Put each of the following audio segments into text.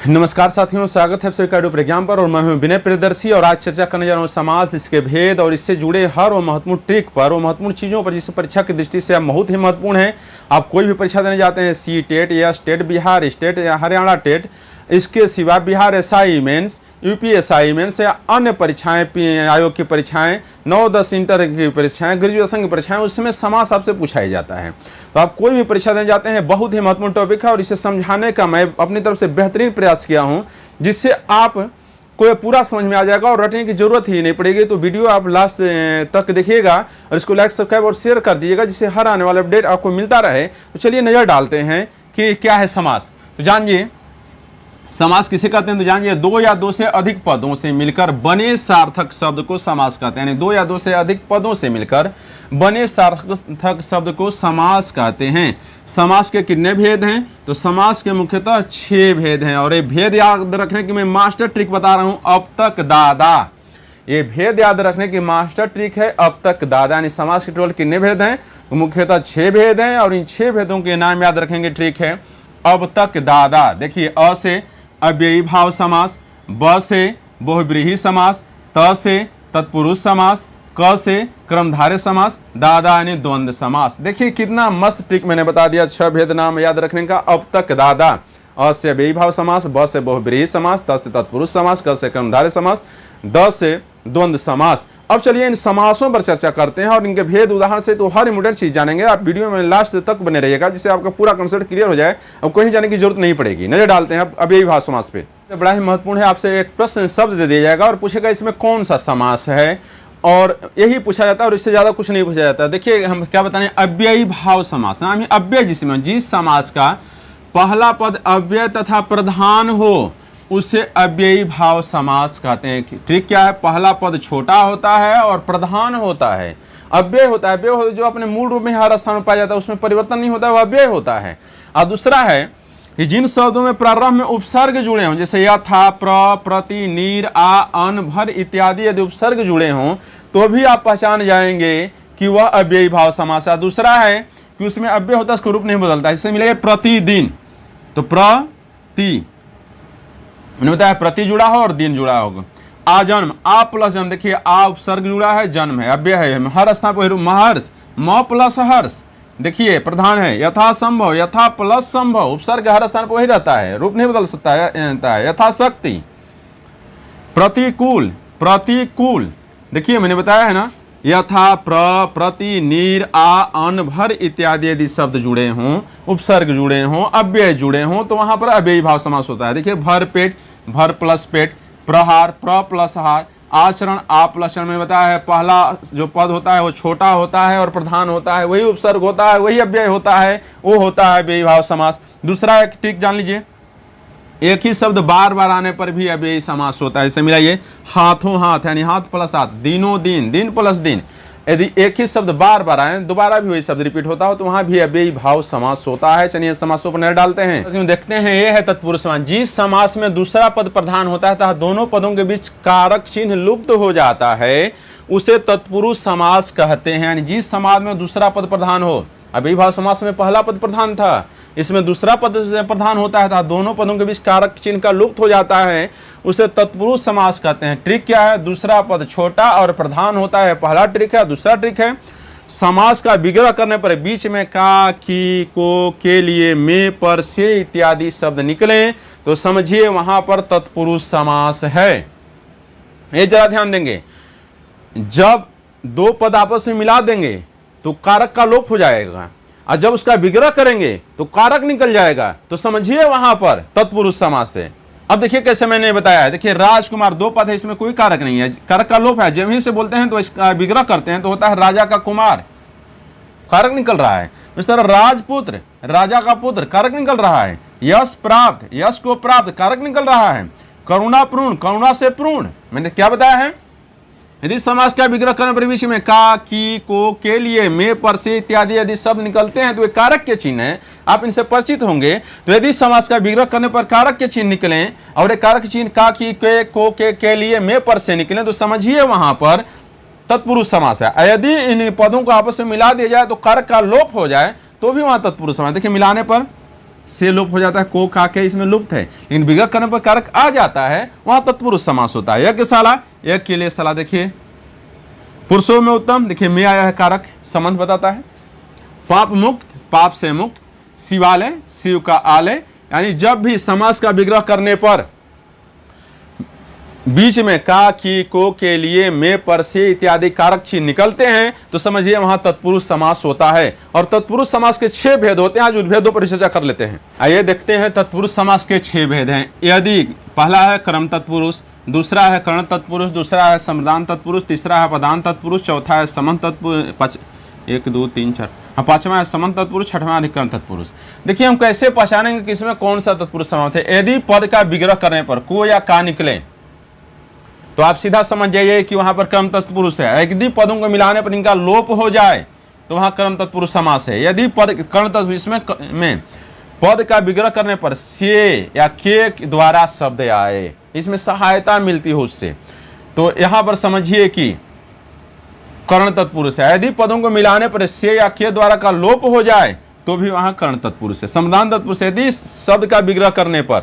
नमस्कार साथियों, स्वागत है आपसे कार्डियो प्रज्ञान पर। और मैं हूं विनय प्रियदर्शी और आज चर्चा करने जा रहा हूं समाज, इसके भेद और इससे जुड़े हर वो महत्वपूर्ण ट्रिक पर, वो महत्वपूर्ण चीज़ों पर जिस परीक्षा की दृष्टि से बहुत ही महत्वपूर्ण है। आप कोई भी परीक्षा देने जाते हैं, सी टेट या स्टेट बिहार, स्टेट या हरियाणा टेट, इसके सिवा Bihar SI mains, UP SI mains या अन्य परीक्षाएं, आयोग की परीक्षाएं, 9-10 इंटर की परीक्षाएं, ग्रेजुएशन की परीक्षाएं, उसमें समास आपसे पूछा ही जाता है। तो आप कोई भी परीक्षा देने जाते हैं, बहुत ही महत्वपूर्ण टॉपिक है और इसे समझाने का मैं अपनी तरफ से बेहतरीन प्रयास किया हूं, जिससे आप को पूरा समझ में आ जाएगा और रटने की जरूरत ही नहीं पड़ेगी। तो वीडियो आप लास्ट तक देखिएगा और इसको लाइक, सब्सक्राइब और शेयर कर दीजिएगा, जिससे हर आने वाला अपडेट आपको मिलता रहे। तो चलिए नज़र डालते हैं कि क्या है समास। तो जानिए समास किसे कहते हैं। तो जानिए, दो या दो से अधिक पदों से मिलकर बने सार्थक शब्द को समास कहते हैं। यानी दो या दो से अधिक पदों से मिलकर बने सार्थक शब्द को समास कहते हैं। समास के कितने भेद हैं? तो समास के मुख्यतः 6 भेद हैं और ये भेद याद रखने की मैं मास्टर ट्रिक बता रहा हूं, अब तक दादा। ये भेद याद रखने की मास्टर ट्रिक है, अब तक दादा। यानी समास के टोटल कितने भेद हैं? तो मुख्यतः 6 भेद हैं और इन 6 भेदों के नाम याद रखेंगे। ट्रिक है अब तक दादा। देखिए, अ से अव्ययी भाव समास, ब से बहुब्रीहि समास, त से तत्पुरुष समास, क से क्रमधारय समास, दादा यानी द्वंद्व समास। देखिए कितना मस्त ट्रिक मैंने बता दिया। 6 भेद नाम याद रखने का। अब तक दादा, अ से अव्ययी भाव समास, ब से बहुब्रीहि समास, त से तत्पुरुष समास, क से क्रमधारय समास, द से द्वंद्व समास। अब चलिए इन समासों पर चर्चा करते हैं और इनके भेद उदाहरण से तो हर इंपॉर्टेंट चीज जानेंगे। आप वीडियो में लास्ट तक बने रहिएगा, जिससे आपका पूरा कंसेप्ट क्लियर हो जाए और कहीं जाने की जरूरत नहीं पड़ेगी। नजर डालते हैं अब अव्ययी भाव समास पे। बड़ा ही महत्वपूर्ण है। आपसे एक प्रश्न शब्द दे दिया जाएगा और पूछेगा इसमें कौन सा समास है, और यही पूछा जाता है और इससे ज्यादा कुछ नहीं पूछा जाता। देखिए हम क्या बताने, अव्ययी भाव समास। अव्यय जिसमें जिस समास का पहला पद अव्यय तथा प्रधान हो उसे अव्ययी भाव समास कहते हैं। ट्रिक क्या है? पहला पद छोटा होता है और प्रधान होता है। अव्यय होता है, अव्यय जो अपने मूल रूप में हर स्थान में पाया जाता है, उसमें परिवर्तन नहीं होता है, वह अव्यय होता है। और दूसरा है कि जिन शब्दों में प्रारंभ में उपसर्ग जुड़े हों, जैसे यथा, प्र, प्रति, नीर, आ, अन, भर इत्यादि यदि उपसर्ग जुड़े हों तो भी आप पहचान जाएंगे कि वह अव्ययी भाव समास है। दूसरा है कि उसमें अव्यय होता है, उसका रूप नहीं बदलता। इससे मिलेगा प्रतिदिन। तो प्रति मैंने बताया प्रति जुड़ा हो और दिन जुड़ा होगा। आ जन्म, आ प्लस जन्म। देखिए आ उपसर्ग जुड़ा है, जन्म है, अव्यय है, हर स्थान पर। महर्ष, म प्लस हर्ष। देखिए प्रधान है। यथा संभव, यथा प्लस संभव, उपसर्ग हर स्थान पर वही रहता है, रूप नहीं बदल सकता है। यथाशक्ति। प्रतिकूल, प्रतिकूल। देखिए मैंने बताया है ना, यथा, प्र, प्रति, नीर, आ, अन, भर इत्यादि यदि शब्द जुड़े हों, उपसर्ग जुड़े हों, अव्यय जुड़े हों तो वहां पर अव्ययी भाव समास होता है। देखिए भर पेट, भर प्लस पेट, प्रहार, प्र प्लस हार, आचरण, आ प्लस चरण में बताया है। पहला जो पद होता है वो छोटा होता है और प्रधान होता है, वही उपसर्ग होता है, वही अव्यय होता है, वो होता है अव्ययी भाव समास। दूसरा एक ट्रिक जान लीजिए, एक ही शब्द बार बार आने पर भी अव्ययी समास होता है। इसे मिलाइए, हाथों हाथ यानी हाथ प्लस हाथ, दिनों दिन, दिन प्लस दिन। यदि एक ही शब्द बार बार आए, दोबारा भी वही शब्द रिपीट होता हो तो वहां भी अव्ययी भाव समास होता है। चलिए समासों पर नजर डालते हैं। देखते हैं, ये है तत्पुरुष समास। जिस समास में दूसरा पद प्रधान होता है तथा दोनों पदों के बीच कारक चिन्ह लुप्त हो जाता है उसे तत्पुरुष समास कहते हैं। यानी जिस समास में दूसरा पद प्रधान हो, अव्ययी भाव समास में पहला पद प्रधान था, इसमें दूसरा पद प्रधान होता है, दोनों पदों के बीच कारक चिन्ह का लुप्त हो जाता है, उसे तत्पुरुष समास कहते हैं। ट्रिक क्या है? दूसरा पद छोटा और प्रधान होता है, पहला ट्रिक है। दूसरा ट्रिक है, समास का विग्रह करने पर बीच में का, की, को, के लिए, में, पर, से इत्यादि शब्द निकले तो समझिए वहां पर तत्पुरुष समास है। ये जरा ध्यान देंगे, जब दो पद आपस में मिला देंगे तो कारक का लोप हो जाएगा और जब उसका विग्रह करेंगे तो कारक निकल जाएगा, तो समझिए वहां पर तत्पुरुष समास है। अब देखिए कैसे मैंने बताया है। देखिए राजकुमार, दो पद है, इसमें कोई कारक नहीं है, कारक का लोप है। जब ही से बोलते हैं तो इसका विग्रह करते हैं तो होता है राजा का कुमार, कारक निकल रहा है। इस तरह राजपुत्र, राजा का पुत्र, कारक निकल रहा है। यश प्राप्त, यश को प्राप्त, कारक निकल रहा है। करुणापूर्ण, करुणा से पूर्ण। मैंने क्या बताया है? यदि समास का विग्रह करने पर बीच में का, की, को, के लिए, में, पर, से इत्यादि यदि शब्द निकलते हैं तो वे कारक के चिन्ह हैं, आप इनसे परिचित होंगे। तो यदि समास का विग्रह करने पर कारक के चिन्ह निकलें और ये कारक चिन्ह का, की, के, को, के लिए, में, पर, से निकलें तो समझिए वहां पर तत्पुरुष समास है। यदि इन पदों को आपस में मिला दिया जाए तो कारक का लोप हो जाए तो भी वहां तत्पुरुष समास। देखिए मिलाने पर से लुप्त हो जाता है, को का के इसमें लुप्त है, लेकिन विग्रह करने पर कारक आ जाता है, वहां तत्पुरुष समास होता है। यज्ञशाला, यज्ञ के लिए शाला, देखिए पुरुषों में उत्तम, देखिए में आया है कारक, संबंध बताता है। पाप मुक्त, पाप से मुक्त, शिवालय, शिव का आलय, यानी जब भी समास का विग्रह करने पर बीच में का, की, को के लिए, में, पर, से इत्यादि कारक चिन्ह निकलते हैं तो समझिए वहां तत्पुरुष समास होता है। और तत्पुरुष समास के 6 भेद होते हैं, आज उन भेदों पर चर्चा कर लेते हैं। आइए देखते हैं तत्पुरुष समास के 6 भेद हैं। यदि पहला है कर्म तत्पुरुष, दूसरा है कर्ण तत्पुरुष, दूसरा है समदान तत्पुरुष, तीसरा है पदान तत्पुरुष, चौथा है समन तत्पुरुष, 1 2 3 4, हाँ पांचवा है समन तत्पुरुष, छठवां अधिकरण तत्पुरुष। देखिए हम कैसे पहचानेंगे कि इसमें कौन सा तत्पुरुष समास है। यदि पद का विग्रह करने पर को या का निकले तो आप सीधा समझ जाइए कि वहां पर कर्म तत्पुरुष है। यदि पदों को मिलाने पर इनका लोप हो जाए तो वहां कर्म तत्पुरुष समास है। यदि पद कर्ण तत्पुरुष में पद का विग्रह करने पर से या के द्वारा शब्द आए, इसमें सहायता मिलती हो उससे, तो यहां पर समझिए कि कर्ण तत्पुरुष है। यदि पदों को मिलाने पर से या के द्वारा का लोप हो जाए तो भी वहां कर्ण तत्पुरुष है। समदान तत्पुरुष, यदि शब्द का विग्रह करने पर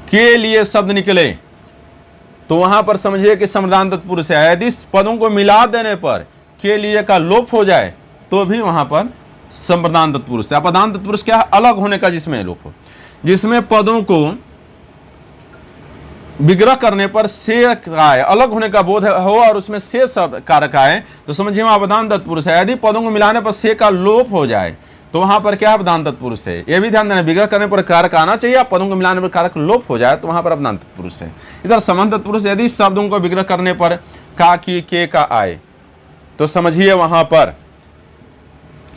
के लिए शब्द निकले तो वहां पर समझिए कि समदान तत्पुरुष है। यदि पदों को मिला देने पर के लिए का लोप हो जाए तो भी वहां पर संप्रदान तत्पुरुष है। अपदान तत्पुरुष क्या है? अलग होने का, जिसमें लोप हो, जिसमें पदों को विग्रह करने पर से आए, अलग होने का बोध हो और उसमें से शब्द कारक आए तो समझिए वहां अपदान तत्पुरुष है। यदि पदों को मिलाने पर से का लोप हो जाए तो वहां पर क्या अपदान तत्पुरुष है। यह भी ध्यान देना, विग्रह करने पर कारक आना चाहिए, पदों को मिलाने पर कारक लोप हो जाए तो वहां पर अपदान तत्पुरुष है। इधर समन तत्पुरुष, यदि शब्दों को विग्रह करने पर का, की, के का आए तो समझिए वहां पर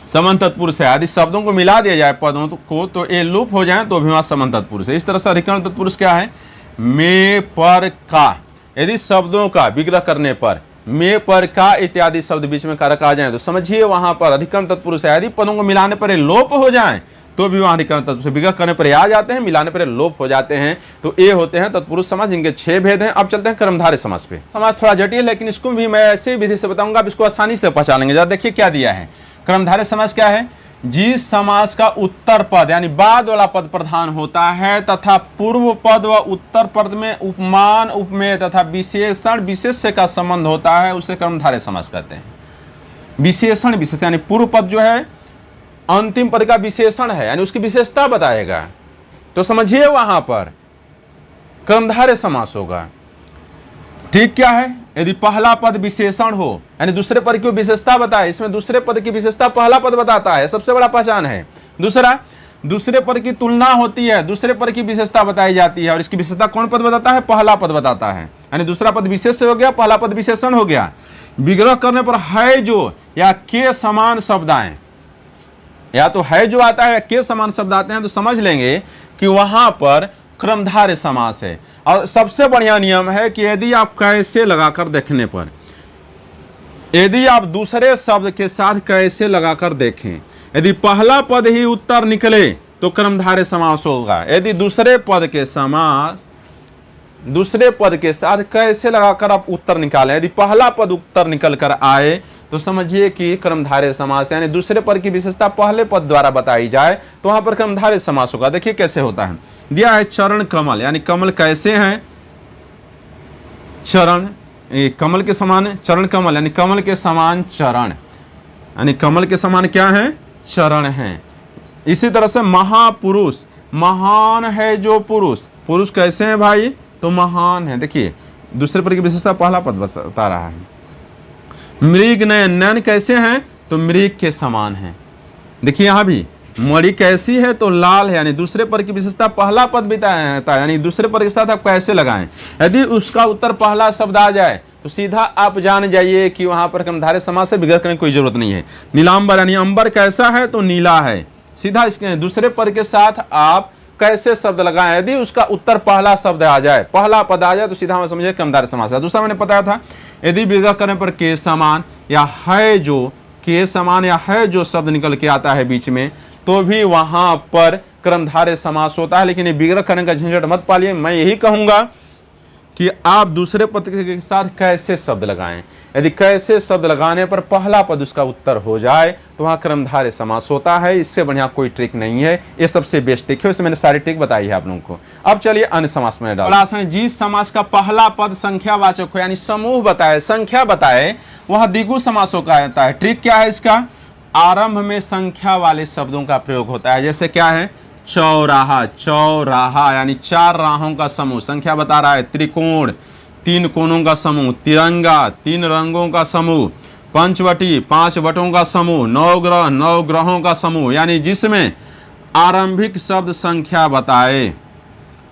समन तत्पुरुष है। यदि शब्दों को मिला दिया जाए पदों को तो ये लोप हो जाए तो भी वहां समन तत्पुरुष है। इस तरह से अधिकरण तत्पुरुष क्या है? में, पर, का, यदि शब्दों का विग्रह करने पर में, पर, का इत्यादि शब्द बीच में कारक आ जाए तो समझिए वहां पर अधिकरण तत्पुरुष है। यदि पदों को मिलाने पर लोप हो जाए तो भी वहां अधिकरण तत्पुरुष, विग्रह करने पर आ जाते हैं, मिलाने पर लोप हो जाते हैं, तो ये होते हैं तत्पुरुष समास, जिनके 6 भेद हैं। अब चलते हैं कर्मधारय समास पे। समास थोड़ा जटिल है लेकिन इसको भी मैं ऐसे विधि से बताऊंगा, आप इसको आसानी से पहचान लेंगे। जरा देखिए क्या दिया है। कर्मधारय समास क्या है? जिस समास का उत्तर पद यानी बाद वाला पद प्रधान होता है तथा पूर्व पद व उत्तर पद में उपमान, उपमेय तथा विशेषण विशेष्य का संबंध होता है उसे कर्मधारय समास कहते हैं। विशेषण विशेष यानी पूर्व पद जो है अंतिम पद का विशेषण है, यानी उसकी विशेषता बताएगा, तो समझिए वहां पर कर्मधारय समास होगा। ठीक क्या है? यदि पहला पद विशेषण हो यानी दूसरे पद की विशेषता बताए, इसमें दूसरे पद की विशेषता पहला पद बताता है, सबसे बड़ा पहचान है। दूसरा, दूसरे पद की तुलना होती है, दूसरे पद की विशेषता बताई जाती है और इसकी विशेषता कौन पद बताता है? पहला पद बताता है, यानी दूसरा पद विशेष हो गया, पहला पद विशेषण हो गया। विग्रह करने पर है जो या के समान शब्द आए, या तो है जो आता है या के समान शब्द आते हैं तो समझ लेंगे कि वहां पर कर्मधारय समास है। और सबसे बढ़िया नियम है कि यदि आप कैसे लगाकर देखने पर, यदि आप दूसरे शब्द के साथ कैसे लगाकर देखें, यदि पहला पद ही उत्तर निकले तो कर्मधारय समास होगा। यदि दूसरे पद के समास, दूसरे पद के साथ कैसे लगाकर आप उत्तर निकालें, यदि पहला पद उत्तर निकल कर आए तो समझिए कि कर्मधारय समास, यानी दूसरे पद की विशेषता पहले पद द्वारा बताई जाए तो वहां पर कर्मधारय समास होगा। देखिए कैसे होता है। दिया है चरण कमल, यानी कमल कैसे हैं? चरण, कमल के समान चरण कमल, यानी कमल के समान चरण, यानी कमल के समान क्या है? चरण हैं। इसी तरह से महापुरुष, महान है जो पुरुष, पुरुष कैसे हैं भाई? तो महान है। देखिए दूसरे पद की विशेषता पहला पद बता रहा है। मृग नयन, नयन कैसे हैं? तो मृग के समान है। देखिए यहां भी मणि कैसी है? तो लाल है, यानी दूसरे पद की विशेषता पहला पद बताया, यानी दूसरे पद के साथ आप कैसे लगाएं। यदि उसका उत्तर पहला शब्द आ जाए तो सीधा आप जान जाइए कि वहां पर कर्मधारय समास से विग्रह करने की कोई जरूरत नहीं है। नीलांबर, यानी अंबर कैसा है? तो नीला है। सीधा इसके दूसरे पद के साथ आप कैसे शब्द लगाएं, यदि उसका उत्तर पहला शब्द आ जाए, पहला पद आ जाए तो सीधा हम समझिए कर्मधारय समास है। दूसरा मैंने बताया था, यदि विग्रह करने पर के समान या है जो, के समान या है जो शब्द निकल के आता है बीच में तो भी वहां पर कर्मधारय समास होता है। लेकिन ये विग्रह करने का झंझट मत पालिए। मैं यही कहूंगा कि आप दूसरे पद के साथ कैसे शब्द लगाएं। यदि कैसे शब्द लगाने पर पहला पद उसका उत्तर हो जाए तो वहां कर्मधारय समास होता है। इससे बढ़िया कोई ट्रिक नहीं है, ये सबसे बेस्ट ट्रिक है। इसमें मैंने सारी ट्रिक बताई है आप लोगों को। अब चलिए अन्य समास में डालते हैं। जिस समास का पहला पद संख्यावाचक हो यानी समूह बताए, संख्या बताए, वह द्विगु समास होता है। ट्रिक क्या है इसका? आरंभ में संख्या वाले शब्दों का प्रयोग होता है। जैसे क्या है? चौराहा, चौराहा यानी 4 राहों का समूह संख्या बता रहा है। त्रिकोण, 3 कोणों का समूह। तिरंगा, 3 रंगों का समूह। पंचवटी, 5 वटों का समूह। 9 ग्रह, 9 ग्रहों का समूह। यानी जिसमें आरंभिक शब्द संख्या बताए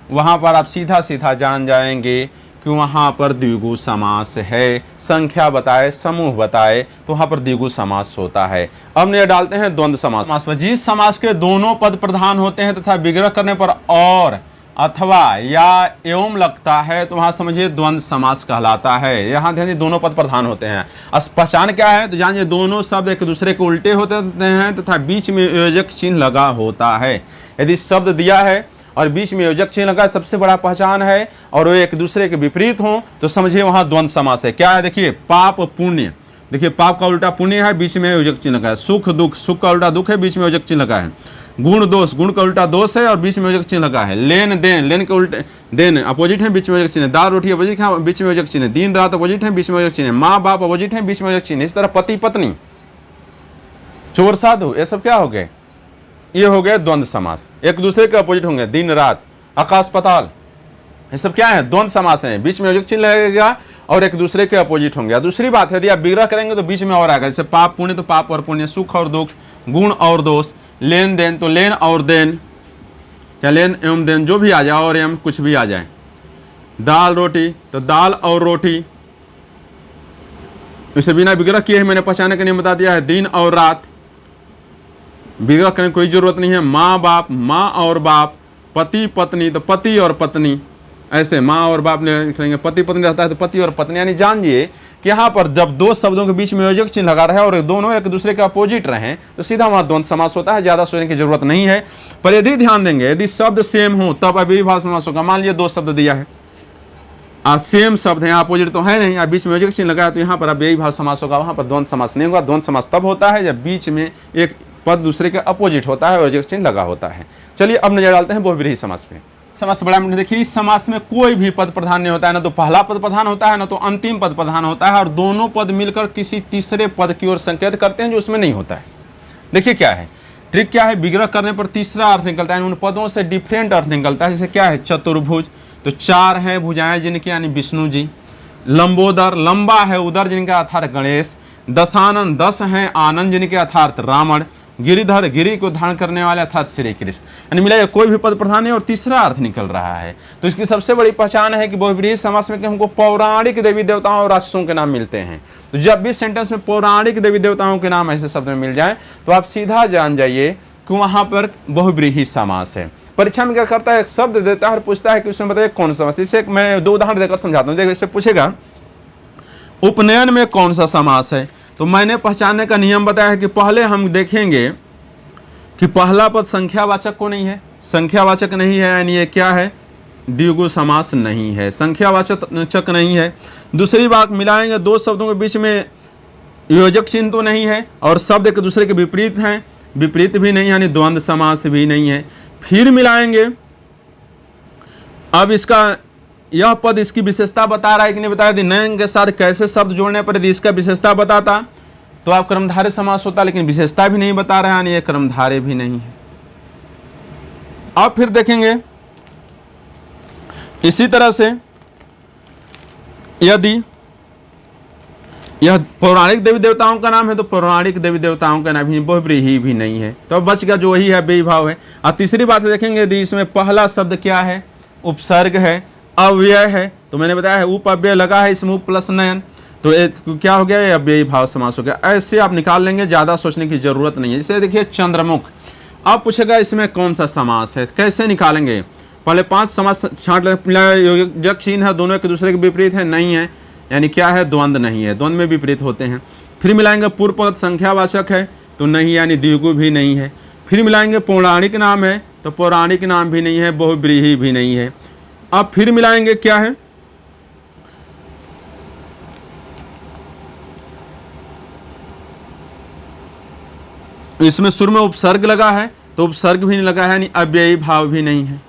वहां पर आप सीधा सीधा जान जाएंगे कि वहां पर द्विगु समास है। संख्या बताए, समूह बताए तो वहां पर द्विगु समास होता है। अब ये डालते हैं द्वंद्व समास पर। जिस समास के दोनों पद प्रधान होते हैं तथा विग्रह करने पर और अथवा या एवं लगता है तो वहां समझिए द्वंद्व समास कहलाता है। यहाँ ध्यान, दोनों पद प्रधान होते हैं। पहचान क्या है? तो जानिए दोनों शब्द एक दूसरे के उल्टे होते हैं तथा बीच में योजक चिन्ह लगा होता है। यदि शब्द दिया है और बीच में योजक चिन्ह लगा, सबसे बड़ा पहचान है, और वो एक दूसरे के विपरीत हो तो समझिए वहां द्वंद्व समास है। क्या है? देखिए पाप पुण्य, देखिए पाप का उल्टा पुण्य है, बीच में योजक चिन्ह लगा है। सुख दुख, सुख का उल्टा दुख है, बीच में योजक चिन्ह लगा है। गुण दोष, गुण का उल्टा दोष है और बीच में योजक चिन्ह लगा है। लेन देन, लेन के उल्टे देन अपोजिट है, बीच में योजक चिन्ह। दाल रोटी अपोजिट है, बीच में योजक चिन्ह। दिन रात अपोजिट है, बीच में योजक चिन्ह। माँ बाप अपोजिट है, बीच में योजक चिन्ह। इस तरह पति पत्नी, चोर साधु, ये सब क्या हो गए? ये हो गए द्वंद्व समास। एक दूसरे के अपोजिट होंगे। दिन रात, आकाश पाताल, ये सब क्या है? द्वंद्व समास है। बीच में योजक चिन्ह लगेगा और एक दूसरे के अपोजिट होंगे। दूसरी बात है, यदि आप विग्रह करेंगे तो बीच में और आएगा। जैसे पाप पुण्य तो पाप और पुण्य, सुख और दुख, गुण और दोष। लेन देन तो लेन और देन, चाहे लेन एवं देन जो भी आ जाए, और एवं कुछ भी आ जाए। दाल रोटी तो दाल और रोटी, इसे बिना विग्रह किए ही मैंने पहचाने का नियम बता दिया है। दिन और रात, विग्रह करने की कोई जरूरत नहीं है। माँ बाप, माँ और बाप। पति पत्नी तो पति और पत्नी, ऐसे माँ और बाप लिखेंगे। पति पत्नी रहता है तो पति और पत्नी। यानी जानिए कि यहाँ पर जब दो शब्दों के बीच में योजक चिन्ह लगा रहे और दोनों एक दूसरे के अपोजिट रहे तो सीधा वहां द्वंद्व समास होता है। ज्यादा सोचने की जरूरत नहीं है। पर यदि ध्यान देंगे, यदि शब्द सेम हो तब अव्ययीभाव समास होगा। मान लीजिए 2 शब्द दिया है, सेम शब्द है, अपोजिट तो है नहीं, बीच में योजक चिन्ह लगा तो यहाँ पर अव्ययीभाव समास होगा। वहां पर द्वंद्व समास नहीं होगा। द्वंद्व समास तब होता है जब बीच में एक पद दूसरे के अपोजिट होता है और योजक चिन्ह लगा होता है। चलिए अब नजर डालते हैं बहुव्रीहि समास पे। समास बड़ा मिनट देखिए, इस समास में कोई भी पद प्रधान नहीं होता है। ना तो पहला पद प्रधान होता है, ना तो अंतिम पद प्रधान होता है, और दोनों पद मिलकर किसी तीसरे पद की ओर संकेत करते हैं जो उसमें नहीं होता है। देखिए क्या है ट्रिक, क्या है? विग्रह करने पर तीसरा अर्थ निकलता है, उन पदों से डिफरेंट अर्थ निकलता है। जैसे क्या है? चतुर्भुज तो 4 हैं भुजाएं जिनकी, यानी विष्णु जी। लंबोदर, लंबा है उदर जिनका, अर्थात गणेश। दशानन, 10 हैं आनंद जिनके, अर्थात रावण। गिरिधर, गिरि को धारण करने वाले, अर्थात श्री कृष्ण। यानी मिला कोई भी पद प्रधान है और तीसरा अर्थ निकल रहा है। तो इसकी सबसे बड़ी पहचान है कि बहुव्रीहि समास में हमको पौराणिक देवी देवताओं और राक्षसों के नाम मिलते हैं। तो जब भी सेंटेंस में पौराणिक देवी देवताओं के नाम ऐसे शब्द में मिल जाए तो आप सीधा जान जाइए कि वहां पर बहुव्रीहि समास है। परीक्षा में क्या करता है? एक शब्द देता है और पूछता है कि उसमें बताइए कौन सा समास। इसे मैं 2 उदाहरण देकर समझाता हूँ। जैसे पूछेगा उपनयन में कौन सा समास है, तो मैंने पहचानने का नियम बताया है कि पहले हम देखेंगे कि पहला पद संख्यावाचक को नहीं है, संख्यावाचक नहीं है, यानी ये क्या है? द्विगु समास नहीं है, संख्यावाचक नहीं है। दूसरी बात मिलाएंगे, 2 शब्दों के बीच में योजक चिन्ह तो नहीं है और शब्द एक दूसरे के विपरीत हैं, विपरीत भी नहीं, यानी द्वंद्व समास भी नहीं है। फिर मिलाएंगे, अब इसका यह पद इसकी विशेषता बता रहा है कि नहीं बताया। यदि नयन के साथ कैसे शब्द जोड़ने पर यदि इसका विशेषता बताता तो आप कर्मधारय समास होता, लेकिन विशेषता भी नहीं बता रहा है, यानी ये कर्मधारय भी नहीं है। अब फिर देखेंगे इसी तरह से यदि यह पौराणिक देवी देवताओं का नाम है तो पौराणिक देवी देवताओं का नाम भी बहुव्रीहि भी नहीं है, तो बच गया जो वही है, अव्ययीभाव है। और तीसरी बात देखेंगे, यदि इसमें पहला शब्द क्या है? उपसर्ग है, अव्यय है। तो मैंने बताया है उप अव्यय लगा है इसमें, उप प्लस नयन, तो क्या हो गया? ये अव्ययीभाव समास हो गया। ऐसे आप निकाल लेंगे, ज़्यादा सोचने की जरूरत नहीं है। जैसे देखिए चंद्रमुख, अब पूछेगा इसमें कौन सा समास है, कैसे निकालेंगे? पहले 5 समास छांट योजक चिन्ह है, दोनों एक दूसरे के विपरीत है, नहीं है, यानी क्या है? द्वंद्व नहीं है, द्वंद्व में विपरीत होते हैं। फिर मिलाएंगे पूर्व पद संख्यावाचक है तो नहीं, यानी द्विगु भी नहीं है। फिर मिलाएंगे पौराणिक नाम है तो पौराणिक नाम भी नहीं है, बहुव्रीहि भी नहीं है। अब फिर मिलाएंगे क्या है? इसमें सुर में उपसर्ग लगा है तो उपसर्ग भी नहीं लगा है, यानी अव्ययी भाव भी नहीं है।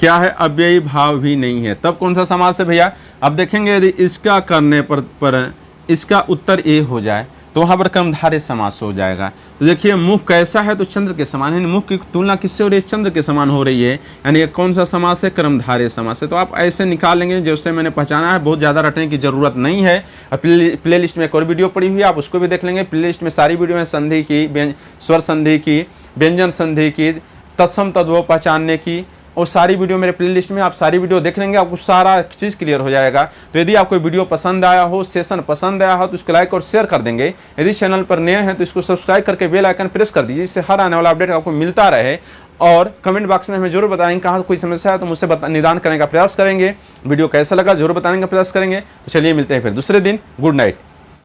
क्या है? अव्ययी भाव भी नहीं है। तब कौन सा समास है भैया? अब देखेंगे यदि इसका करने पर इसका उत्तर ए हो जाए तो वहाँ पर कर्मधारय समास हो जाएगा। तो देखिए मुख कैसा है? तो चंद्र के समान है। मुख की तुलना किससे हो रही है? चंद्र के समान हो रही है, यानी ये कौन सा समास है? कर्मधारय समास है। तो आप ऐसे निकाल लेंगे, जैसे मैंने पहचाना है। बहुत ज़्यादा रटने की जरूरत नहीं है। प्ले लिस्ट में एक और वीडियो पड़ी हुई है, आप उसको भी देख लेंगे। प्ले लिस्ट में सारी वीडियो है, संधि की, स्वर संधि की, व्यंजन संधि की, तत्सम तद्भव पहचानने की, और सारी वीडियो मेरे प्लेलिस्ट में आप सारी वीडियो देख लेंगे, आपको सारा चीज़ क्लियर हो जाएगा। तो यदि आपको वीडियो पसंद आया हो, सेशन पसंद आया हो, तो इसको लाइक और शेयर कर देंगे। यदि चैनल पर नए हैं तो इसको सब्सक्राइब करके बेल आइकन प्रेस कर दीजिए, इससे हर आने वाला अपडेट आपको मिलता रहे। और कमेंट बॉक्स में हमें जरूर बताएंगे कहाँ कोई समस्या है तो मुझसे निदान करने का प्रयास करेंगे। वीडियो कैसा लगा जरूर बताने का प्रयास करेंगे। तो चलिए मिलते हैं फिर दूसरे दिन। Good night.